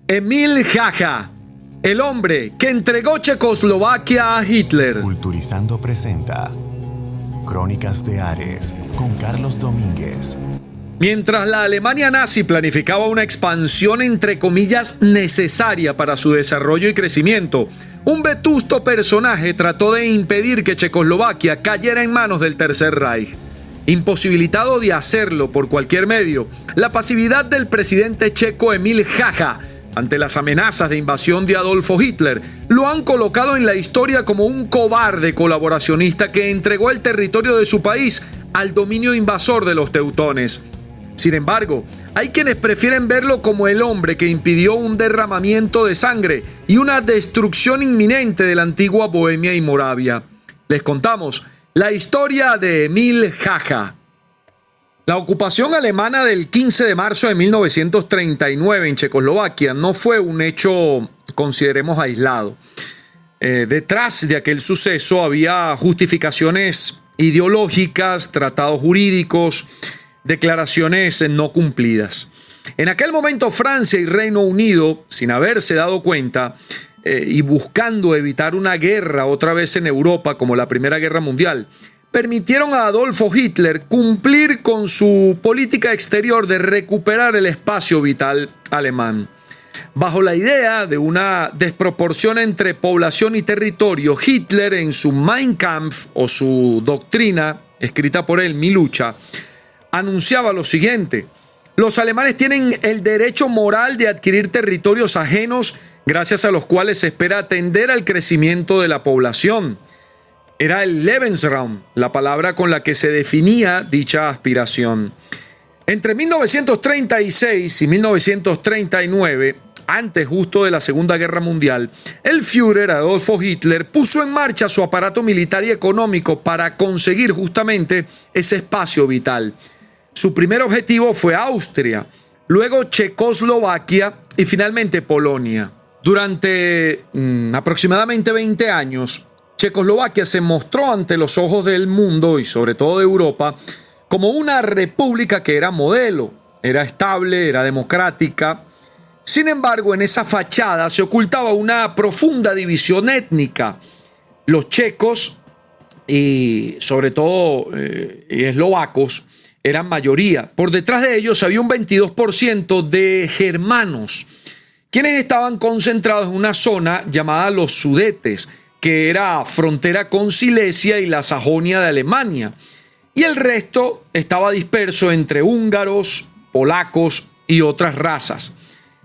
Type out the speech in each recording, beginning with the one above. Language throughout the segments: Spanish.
Emil Hácha, el hombre que entregó Checoslovaquia a Hitler. Culturizando presenta Crónicas de Ares con Carlos Domínguez. Mientras la Alemania nazi planificaba una expansión entre comillas necesaria para su desarrollo y crecimiento, un vetusto personaje trató de impedir que Checoslovaquia cayera en manos del Tercer Reich. Imposibilitado de hacerlo por cualquier medio, la pasividad del presidente checo Emil Hácha ante las amenazas de invasión de Adolfo Hitler lo han colocado en la historia como un cobarde colaboracionista que entregó el territorio de su país al dominio invasor de los teutones. Sin embargo, hay quienes prefieren verlo como el hombre que impidió un derramamiento de sangre y una destrucción inminente de la antigua Bohemia y Moravia. Les contamos la historia de Emil Hácha. La ocupación alemana del 15 de marzo de 1939 en Checoslovaquia no fue un hecho, consideremos, aislado. Detrás de aquel suceso había justificaciones ideológicas, tratados jurídicos, declaraciones no cumplidas. En aquel momento Francia y Reino Unido, sin haberse dado cuenta y buscando evitar una guerra otra vez en Europa como la Primera Guerra Mundial, permitieron a Adolfo Hitler cumplir con su política exterior de recuperar el espacio vital alemán. Bajo la idea de una desproporción entre población y territorio, Hitler en su Mein Kampf o su doctrina, escrita por él, Mi lucha, anunciaba lo siguiente: los alemanes tienen el derecho moral de adquirir territorios ajenos gracias a los cuales se espera atender al crecimiento de la población. Era el Lebensraum, la palabra con la que se definía dicha aspiración. Entre 1936 y 1939, antes justo de la Segunda Guerra Mundial, el Führer Adolfo Hitler puso en marcha su aparato militar y económico para conseguir justamente ese espacio vital. Su primer objetivo fue Austria, luego Checoslovaquia y finalmente Polonia. Durante aproximadamente 20 años, Checoslovaquia se mostró ante los ojos del mundo y sobre todo de Europa como una república que era modelo, era estable, era democrática. Sin embargo, en esa fachada se ocultaba una profunda división étnica. Los checos y sobre todo eslovacos eran mayoría. Por detrás de ellos había un 22% de germanos, quienes estaban concentrados en una zona llamada los Sudetes, que era frontera con Silesia y la Sajonia de Alemania. Y el resto estaba disperso entre húngaros, polacos y otras razas.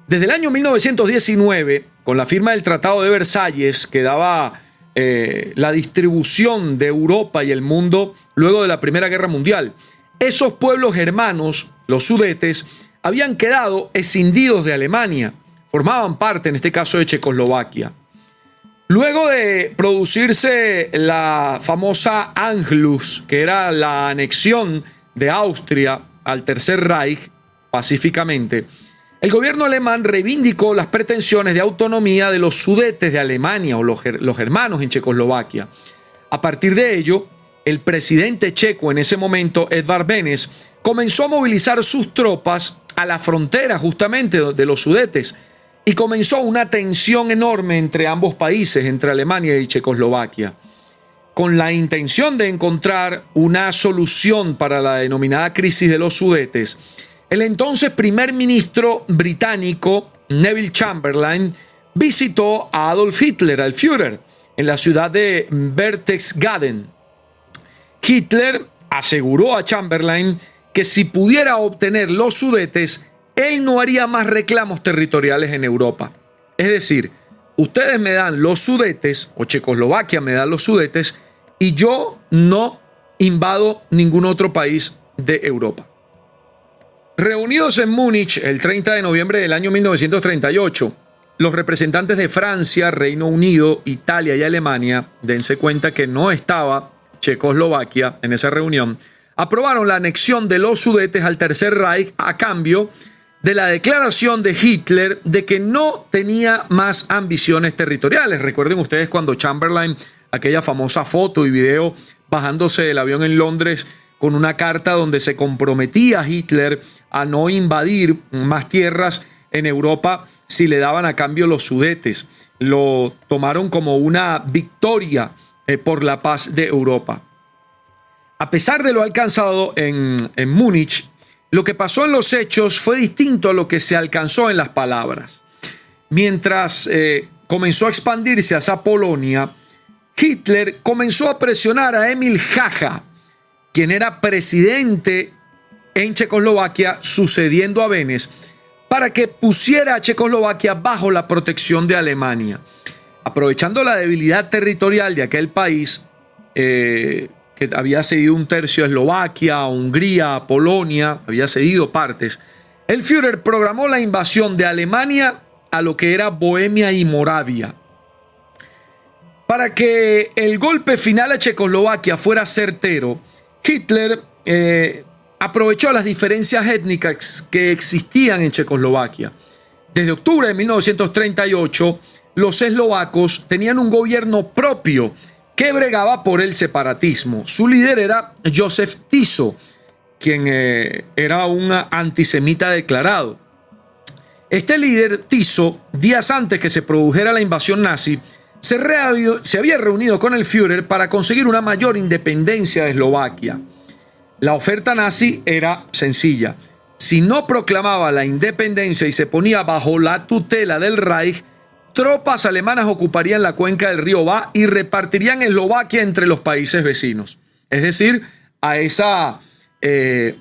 Desde el año 1919, con la firma del Tratado de Versalles, que daba la distribución de Europa y el mundo luego de la Primera Guerra Mundial, esos pueblos germanos, los Sudetes, habían quedado escindidos de Alemania, formaban parte en este caso de Checoslovaquia. Luego de producirse la famosa Anschluss, que era la anexión de Austria al Tercer Reich pacíficamente, el gobierno alemán reivindicó las pretensiones de autonomía de los Sudetes de Alemania o los germanos en Checoslovaquia. A partir de ello, el presidente checo en ese momento, Edvard Benes, comenzó a movilizar sus tropas a la frontera justamente de los Sudetes y comenzó una tensión enorme entre ambos países, entre Alemania y Checoslovaquia, con la intención de encontrar una solución para la denominada crisis de los Sudetes. El entonces primer ministro británico Neville Chamberlain visitó a Adolf Hitler, al Führer, en la ciudad de Berchtesgaden. Hitler aseguró a Chamberlain que si pudiera obtener los Sudetes, él no haría más reclamos territoriales en Europa. Es decir, ustedes me dan los Sudetes, o Checoslovaquia me da los Sudetes, y yo no invado ningún otro país de Europa. Reunidos en Múnich el 30 de noviembre del año 1938, los representantes de Francia, Reino Unido, Italia y Alemania, dense cuenta que no estaba Checoslovaquia en esa reunión, aprobaron la anexión de los Sudetes al Tercer Reich a cambio de la declaración de Hitler de que no tenía más ambiciones territoriales. Recuerden ustedes cuando Chamberlain, aquella famosa foto y video bajándose del avión en Londres con una carta donde se comprometía a Hitler a no invadir más tierras en Europa si le daban a cambio los Sudetes. Lo tomaron como una victoria por la paz de Europa. A pesar de lo alcanzado en Múnich, lo que pasó en los hechos fue distinto a lo que se alcanzó en las palabras. Mientras comenzó a expandirse hacia Polonia, Hitler comenzó a presionar a Emil Hácha, quien era presidente en Checoslovaquia sucediendo a Beneš, para que pusiera a Checoslovaquia bajo la protección de Alemania. Aprovechando la debilidad territorial de aquel país, que había cedido un tercio a Eslovaquia, a Hungría, a Polonia, había cedido partes, el Führer programó la invasión de Alemania a lo que era Bohemia y Moravia. Para que el golpe final a Checoslovaquia fuera certero, Hitler aprovechó las diferencias étnicas que existían en Checoslovaquia. Desde octubre de 1938, los eslovacos tenían un gobierno propio que bregaba por el separatismo. Su líder era Josef Tiso, quien era un antisemita declarado. Este líder, Tiso, días antes que se produjera la invasión nazi, se había reunido con el Führer para conseguir una mayor independencia de Eslovaquia. La oferta nazi era sencilla. Si no proclamaba la independencia y se ponía bajo la tutela del Reich, tropas alemanas ocuparían la cuenca del río Váh y repartirían Eslovaquia entre los países vecinos. Es decir, a esa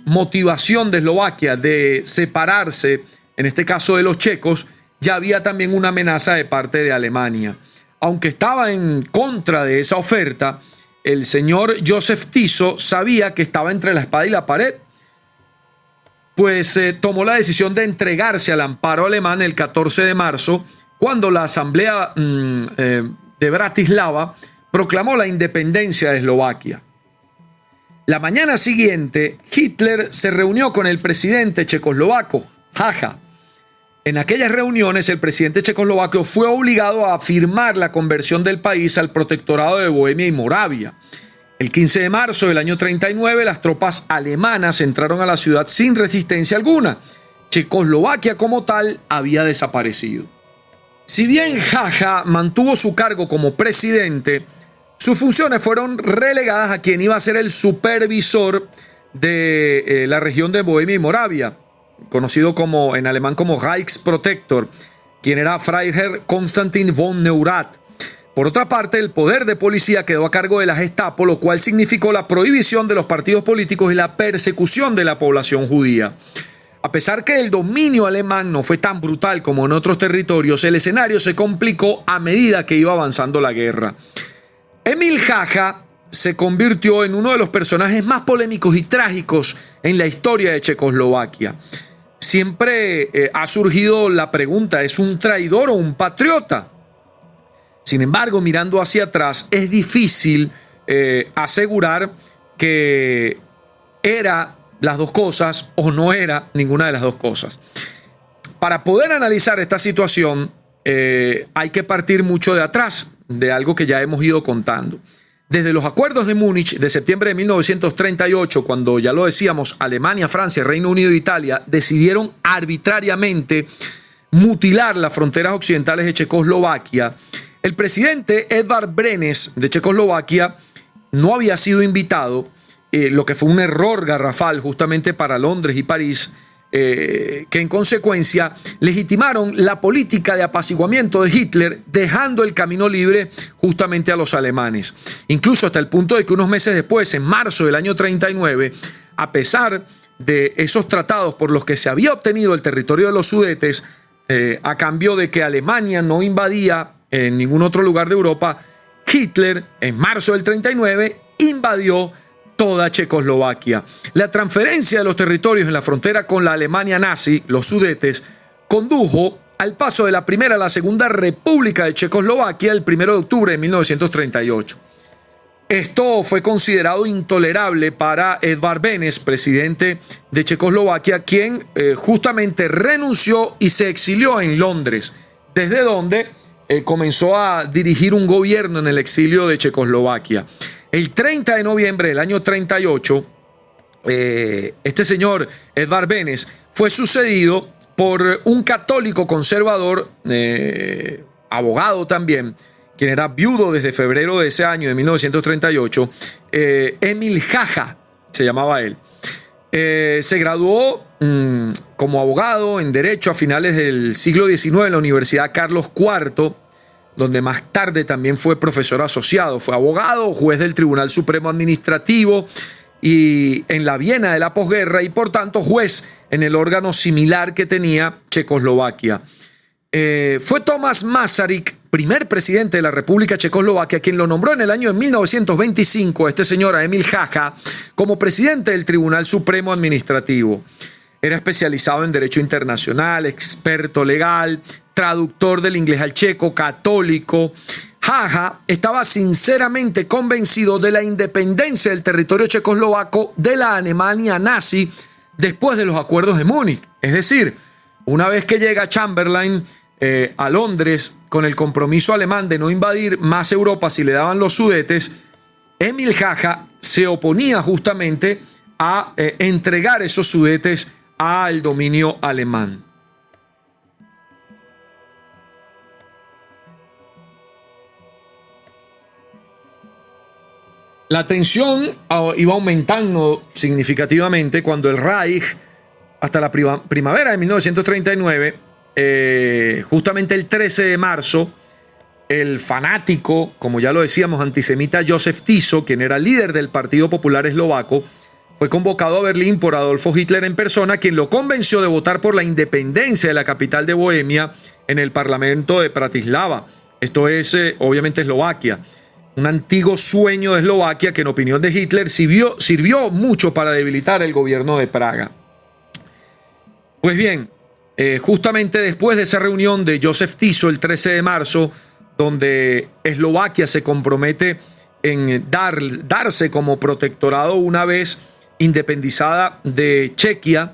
motivación de Eslovaquia de separarse, en este caso de los checos, ya había también una amenaza de parte de Alemania. Aunque estaba en contra de esa oferta, el señor Josef Tiso sabía que estaba entre la espada y la pared, pues tomó la decisión de entregarse al amparo alemán el 14 de marzo, cuando la Asamblea de Bratislava proclamó la independencia de Eslovaquia. La mañana siguiente, Hitler se reunió con el presidente checoslovaco, Hácha. En aquellas reuniones, el presidente checoslovaco fue obligado a firmar la conversión del país al protectorado de Bohemia y Moravia. El 15 de marzo del año 39, las tropas alemanas entraron a la ciudad sin resistencia alguna. Checoslovaquia como tal había desaparecido. Si bien Hácha mantuvo su cargo como presidente, sus funciones fueron relegadas a quien iba a ser el supervisor de la región de Bohemia y Moravia, conocido en alemán como Reichsprotektor, quien era Freiherr Konstantin von Neurath. Por otra parte, el poder de policía quedó a cargo de la Gestapo, lo cual significó la prohibición de los partidos políticos y la persecución de la población judía. A pesar que el dominio alemán no fue tan brutal como en otros territorios, el escenario se complicó a medida que iba avanzando la guerra. Emil Hácha se convirtió en uno de los personajes más polémicos y trágicos en la historia de Checoslovaquia. Siempre ha surgido la pregunta, ¿es un traidor o un patriota? Sin embargo, mirando hacia atrás, es difícil asegurar que era las dos cosas o no era ninguna de las dos cosas. Para poder analizar esta situación, hay que partir mucho de atrás, de algo que ya hemos ido contando. Desde los acuerdos de Múnich de septiembre de 1938, cuando ya lo decíamos, Alemania, Francia, Reino Unido e Italia decidieron arbitrariamente mutilar las fronteras occidentales de Checoslovaquia, el presidente Edvard Beneš de Checoslovaquia no había sido invitado, lo que fue un error garrafal justamente para Londres y París, que en consecuencia legitimaron la política de apaciguamiento de Hitler, dejando el camino libre justamente a los alemanes. Incluso hasta el punto de que unos meses después, en marzo del año 39, a pesar de esos tratados por los que se había obtenido el territorio de los Sudetes, a cambio de que Alemania no invadía en ningún otro lugar de Europa, Hitler, en marzo del 39, invadió toda Checoslovaquia. La transferencia de los territorios en la frontera con la Alemania nazi, los Sudetes, condujo al paso de la Primera a la Segunda República de Checoslovaquia el 1 de octubre de 1938. Esto fue considerado intolerable para Edvard Beneš, presidente de Checoslovaquia, quien justamente renunció y se exilió en Londres, desde donde comenzó a dirigir un gobierno en el exilio de Checoslovaquia. El 30 de noviembre del año 38, este señor Edvard Beneš fue sucedido por un católico conservador, abogado también, quien era viudo desde febrero de ese año, de 1938, Emil Jaja, se llamaba él. Se graduó como abogado en Derecho a finales del siglo XIX en la Universidad Carlos IV, donde más tarde también fue profesor asociado. Fue abogado, juez del Tribunal Supremo Administrativo y en la Viena de la posguerra y por tanto juez en el órgano similar que tenía Checoslovaquia. Fue Tomás Masaryk, primer presidente de la República Checoslovaquia, quien lo nombró en el año de 1925, este señor, a Emil Jaja, como presidente del Tribunal Supremo Administrativo. Era especializado en Derecho Internacional, experto legal, traductor del inglés al checo, católico. Jaja estaba sinceramente convencido de la independencia del territorio checoslovaco de la Alemania nazi después de los acuerdos de Múnich. Es decir, una vez que llega Chamberlain a Londres con el compromiso alemán de no invadir más Europa si le daban los Sudetes, Emil Jaja se oponía justamente a entregar esos Sudetes al dominio alemán. La tensión iba aumentando significativamente cuando el Reich, hasta la primavera de 1939, justamente el 13 de marzo, el fanático, como ya lo decíamos, antisemita Józef Tiso, quien era líder del Partido Popular Eslovaco, fue convocado a Berlín por Adolfo Hitler en persona, quien lo convenció de votar por la independencia de la capital de Bohemia en el Parlamento de Bratislava. Esto es, obviamente, Eslovaquia. Un antiguo sueño de Eslovaquia que, en opinión de Hitler, sirvió mucho para debilitar el gobierno de Praga. Pues bien, justamente después de esa reunión de Józef Tiso el 13 de marzo, donde Eslovaquia se compromete en darse como protectorado una vez independizada de Chequia,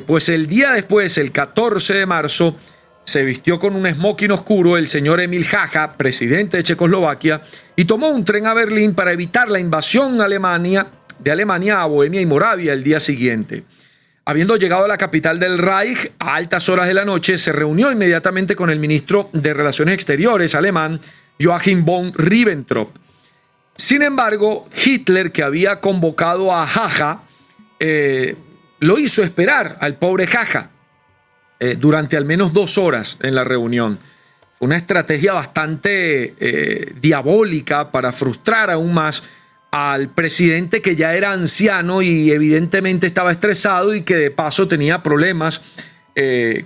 pues el día después, el 14 de marzo, se vistió con un smoking oscuro el señor Emil Jaja, presidente de Checoslovaquia, y tomó un tren a Berlín para evitar la invasión de Alemania a Bohemia y Moravia el día siguiente. Habiendo llegado a la capital del Reich a altas horas de la noche, se reunió inmediatamente con el ministro de Relaciones Exteriores alemán, Joachim von Ribbentrop. Sin embargo, Hitler, que había convocado a Jaja, lo hizo esperar al pobre Jaja durante al menos 2 horas en la reunión. Fue una estrategia bastante diabólica para frustrar aún más al presidente, que ya era anciano y evidentemente estaba estresado y que de paso tenía problemas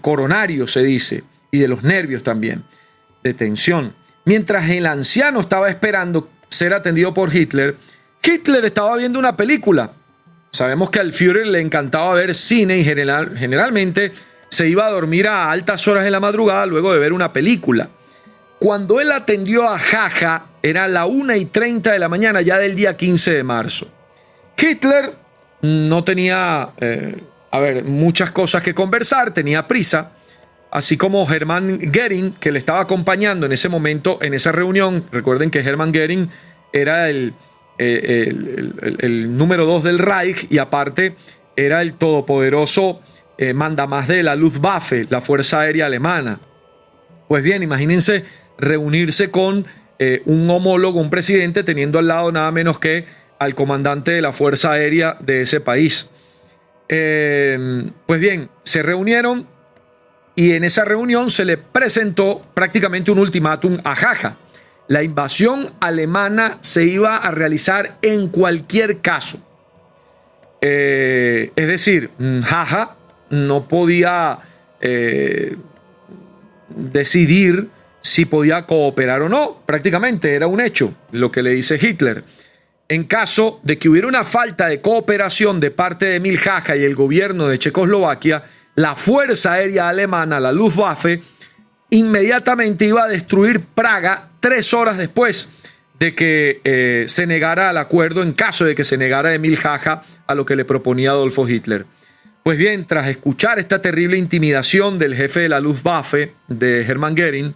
coronarios, se dice, y de los nervios también, de tensión. Mientras el anciano estaba esperando ser atendido por Hitler, Hitler estaba viendo una película. Sabemos que al Führer le encantaba ver cine y generalmente se iba a dormir a altas horas de la madrugada luego de ver una película. Cuando él atendió a Jaja, era la 1:30 de la mañana ya del día 15 de marzo. Hitler no tenía muchas cosas que conversar, tenía prisa, así como Hermann Göring, que le estaba acompañando en ese momento, en esa reunión. Recuerden que Hermann Göring era el número 2 del Reich y aparte era el todopoderoso mandamás de la Luftwaffe, la Fuerza Aérea Alemana. Pues bien, imagínense reunirse con un homólogo, un presidente, teniendo al lado nada menos que al comandante de la Fuerza Aérea de ese país. Pues bien, se reunieron y en esa reunión se le presentó prácticamente un ultimátum a Jaja. La invasión alemana se iba a realizar en cualquier caso. Es decir, Jaja no podía decidir si podía cooperar o no. Prácticamente era un hecho lo que le dice Hitler. En caso de que hubiera una falta de cooperación de parte de Emil Jaja y el gobierno de Checoslovaquia, la Fuerza Aérea Alemana, la Luftwaffe, inmediatamente iba a destruir Praga 3 horas después de que se negara al acuerdo, en caso de que se negara Emil Jaja a lo que le proponía Adolfo Hitler. Pues bien, tras escuchar esta terrible intimidación del jefe de la Luftwaffe, de Hermann Göring,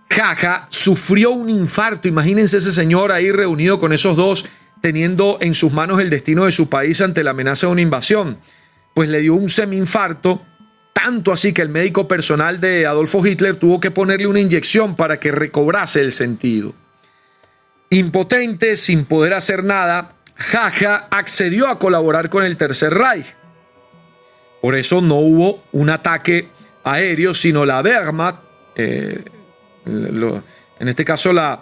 Jaja sufrió un infarto. Imagínense ese señor ahí reunido con esos dos, teniendo en sus manos el destino de su país ante la amenaza de una invasión. Pues le dio un semi-infarto tanto así que el médico personal de Adolfo Hitler tuvo que ponerle una inyección para que recobrase el sentido. Impotente, sin poder hacer nada, Jaja accedió a colaborar con el Tercer Reich. Por eso no hubo un ataque aéreo, sino la Wehrmacht, en este caso las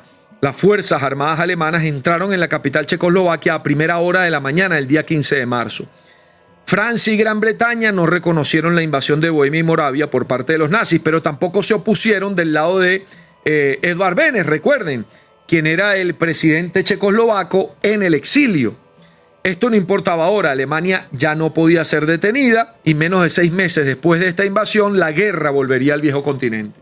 Fuerzas Armadas alemanas, entraron en la capital Checoslovaquia a primera hora de la mañana del día 15 de marzo. Francia y Gran Bretaña no reconocieron la invasión de Bohemia y Moravia por parte de los nazis, pero tampoco se opusieron del lado de Edvard Beneš, recuerden, quien era el presidente checoslovaco en el exilio. Esto no importaba ahora, Alemania ya no podía ser detenida y menos de 6 meses después de esta invasión, la guerra volvería al viejo continente.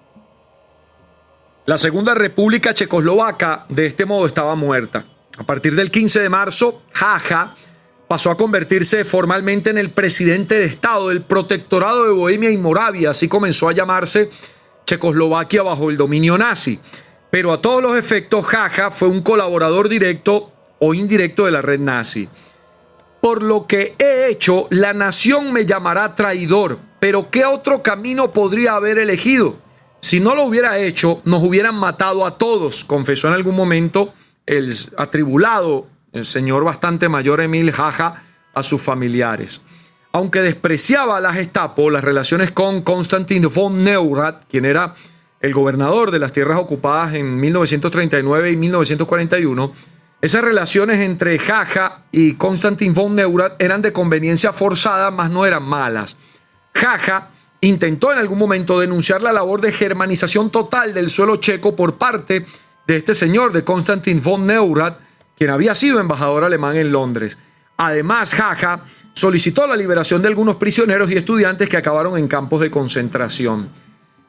La Segunda República Checoslovaca de este modo estaba muerta. A partir del 15 de marzo, Jaja pasó a convertirse formalmente en el presidente de Estado del Protectorado de Bohemia y Moravia, así comenzó a llamarse Checoslovaquia bajo el dominio nazi. Pero a todos los efectos, Jaja fue un colaborador directo o indirecto de la red nazi. Por lo que he hecho, la nación me llamará traidor, pero ¿qué otro camino podría haber elegido? Si no lo hubiera hecho, nos hubieran matado a todos, confesó en algún momento el atribulado, el señor bastante mayor Emil Jaja, a sus familiares. Aunque despreciaba a la Gestapo, las relaciones con Konstantin von Neurath, quien era el gobernador de las tierras ocupadas en 1939 y 1941, esas relaciones entre Jaja y Konstantin von Neurath eran de conveniencia forzada, mas no eran malas. Jaja intentó en algún momento denunciar la labor de germanización total del suelo checo por parte de este señor, de Konstantin von Neurath, quien había sido embajador alemán en Londres. Además, Jaja solicitó la liberación de algunos prisioneros y estudiantes que acabaron en campos de concentración.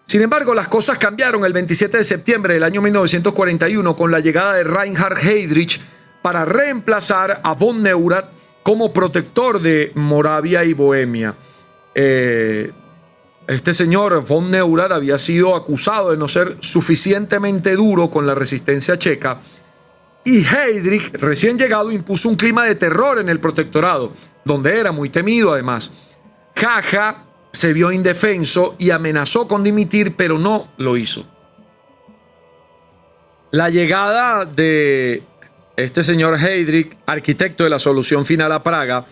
Sin embargo, las cosas cambiaron el 27 de septiembre del año 1941 con la llegada de Reinhard Heydrich para reemplazar a von Neurath como protector de Moravia y Bohemia. Este señor von Neurath había sido acusado de no ser suficientemente duro con la resistencia checa y Heydrich, recién llegado, impuso un clima de terror en el protectorado, donde era muy temido además. Jaja se vio indefenso y amenazó con dimitir, pero no lo hizo. La llegada de este señor Heydrich, arquitecto de la solución final a Praga,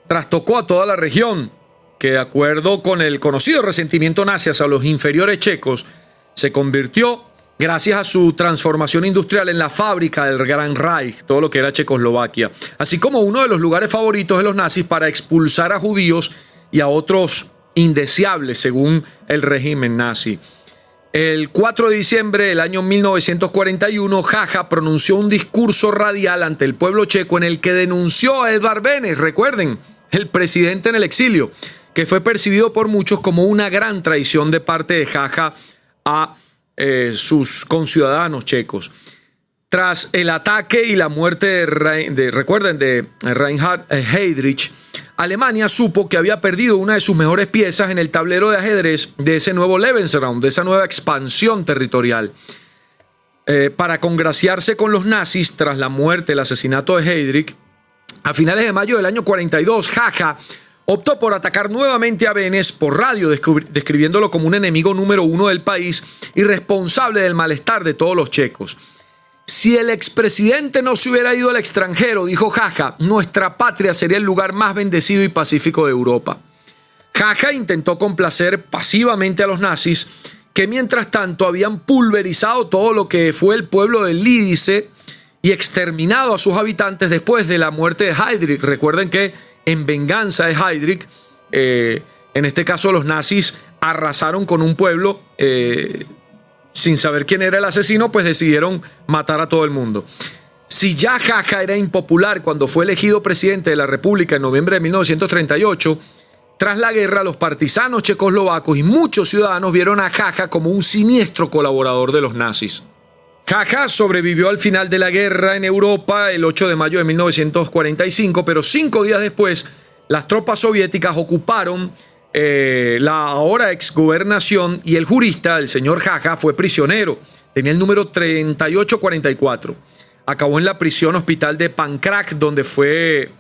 trastocó a toda la región, que de acuerdo con el conocido resentimiento nazi hacia los inferiores checos, se convirtió, gracias a su transformación industrial, en la fábrica del Gran Reich, todo lo que era Checoslovaquia, así como uno de los lugares favoritos de los nazis para expulsar a judíos y a otros indeseables según el régimen nazi. El 4 de diciembre del año 1941, Jaja pronunció un discurso radial ante el pueblo checo en el que denunció a Edvard Beneš, recuerden, el presidente en el exilio, que fue percibido por muchos como una gran traición de parte de Jaja a sus conciudadanos checos. Tras el ataque y la muerte de Reinhard Heydrich, Alemania supo que había perdido una de sus mejores piezas en el tablero de ajedrez de ese nuevo Lebensraum, de esa nueva expansión territorial. Para congraciarse con los nazis tras la muerte, el asesinato de Heydrich, a finales de mayo del año 42, Jaja optó por atacar nuevamente a Beneš por radio, describiéndolo como un enemigo número 1 del país y responsable del malestar de todos los checos. Si el expresidente no se hubiera ido al extranjero, dijo Jaja, nuestra patria sería el lugar más bendecido y pacífico de Europa. Jaja intentó complacer pasivamente a los nazis, que mientras tanto habían pulverizado todo lo que fue el pueblo de Lidice y exterminado a sus habitantes después de la muerte de Heydrich. Recuerden que en venganza de Heydrich, en este caso los nazis arrasaron con un pueblo sin saber quién era el asesino, pues decidieron matar a todo el mundo. Si ya Jaja era impopular cuando fue elegido presidente de la República en noviembre de 1938, tras la guerra los partisanos checoslovacos y muchos ciudadanos vieron a Jaja como un siniestro colaborador de los nazis. Jaja sobrevivió al final de la guerra en Europa el 8 de mayo de 1945, pero 5 días después las tropas soviéticas ocuparon la ahora exgobernación y el jurista, el señor Jaja, fue prisionero. Tenía el número 3844. Acabó en la prisión hospital de Pankrak, donde fue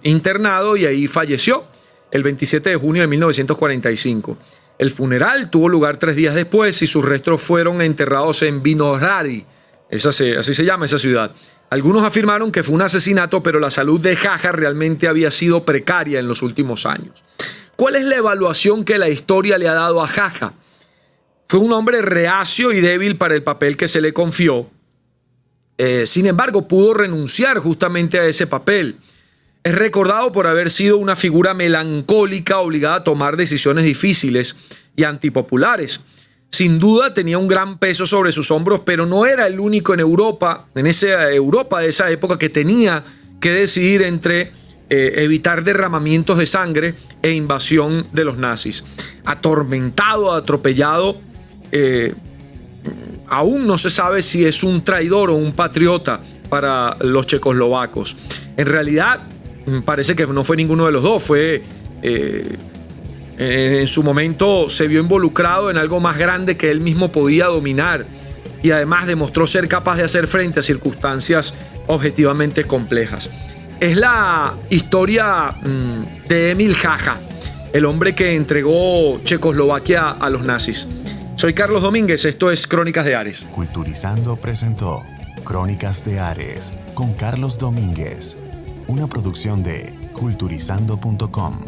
internado y ahí falleció el 27 de junio de 1945. El funeral tuvo lugar 3 días después y sus restos fueron enterrados en Vinohrady, así se llama esa ciudad. Algunos afirmaron que fue un asesinato, pero la salud de Jaja realmente había sido precaria en los últimos años. ¿Cuál es la evaluación que la historia le ha dado a Jaja? Fue un hombre reacio y débil para el papel que se le confió. Sin embargo, pudo renunciar justamente a ese papel. Es recordado por haber sido una figura melancólica obligada a tomar decisiones difíciles y antipopulares. Sin duda tenía un gran peso sobre sus hombros, pero no era el único en Europa, en esa Europa de esa época, que tenía que decidir entre evitar derramamientos de sangre e invasión de los nazis. Atormentado, atropellado, aún no se sabe si es un traidor o un patriota para los checoslovacos. En realidad, parece que no fue ninguno de los dos. En su momento se vio involucrado en algo más grande que él mismo podía dominar y además demostró ser capaz de hacer frente a circunstancias objetivamente complejas. Es la historia de Emil Jaja, el hombre que entregó Checoslovaquia a los nazis. Soy Carlos Domínguez, esto es Crónicas de Ares. Culturizando presentó Crónicas de Ares con Carlos Domínguez, una producción de culturizando.com.